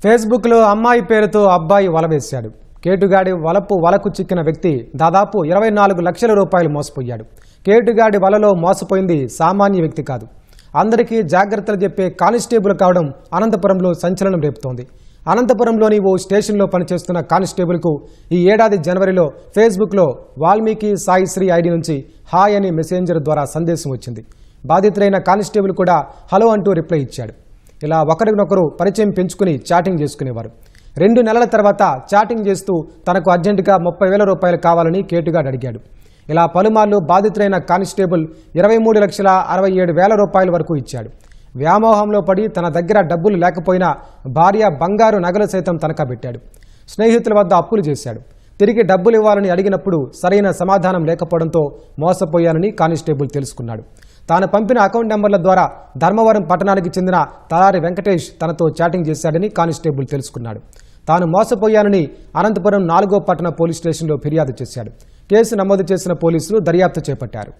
ఫేస్బుక్లో అమ్మాయి పేరుతో అబ్బాయి వలవేశాడు. కేటుగాడి వలకు చిక్కిన వ్యక్తి దాదాపు 24 లక్షల రూపాయలు మోసపోయాడు. కేటుగాడి వలలో మోసపోయింది సామాన్య వ్యక్తి కాదు. అందరికీ జాగ్రత్తలు చెప్పే కానిస్టేబుల్ కావడం అనంతపురంలో సంచలనం రేపుతోంది. అనంతపురంలోని ఓ స్టేషన్లో పనిచేస్తున్న కానిస్టేబుల్కు ఈ ఏడాది జనవరిలో ఫేస్బుక్లో వాల్మీకి సాయిశ్రీ ఐడి నుంచి హాయ్ అని మెసెంజర్ ద్వారా సందేశం వచ్చింది. బాధితులైన కానిస్టేబుల్ కూడా హలో అంటూ రిప్లై ఇచ్చాడు. ఇలా ఒకరినొకరు పరిచయం పెంచుకుని చాటింగ్ చేసుకునేవారు. 2 నెలల తర్వాత చాటింగ్ చేస్తూ తనకు అర్జెంటుగా 30,000 రూపాయలు కావాలని కేటుగాడు అడిగాడు. ఇలా పలుమార్లు బాధితులైన కానిస్టేబుల్ 23,67,000 రూపాయల వరకు ఇచ్చాడు. వ్యామోహంలో పడి తన దగ్గర డబ్బులు లేకపోయినా భార్య బంగారు నగలు సైతం తనఖా పెట్టాడు. స్నేహితుల వద్ద అప్పులు చేశాడు. తిరిగి డబ్బులు ఇవ్వాలని అడిగినప్పుడు సరైన సమాధానం లేకపోవడంతో మోసపోయానని కానిస్టేబుల్ తెలుసుకున్నాడు. తాను పంపిన అకౌంట్ నెంబర్ల ద్వారా ధర్మవరం పట్టణానికి చెందిన తలారి వెంకటేష్ తనతో చాటింగ్ చేశాడని కానిస్టేబుల్ తెలుసుకున్నాడు. తాను మోసపోయానని అనంతపురం 4వ పట్టణ పోలీస్ స్టేషన్లో ఫిర్యాదు చేశాడు. కేసు నమోదు చేసిన పోలీసులు దర్యాప్తు చేపట్టారు.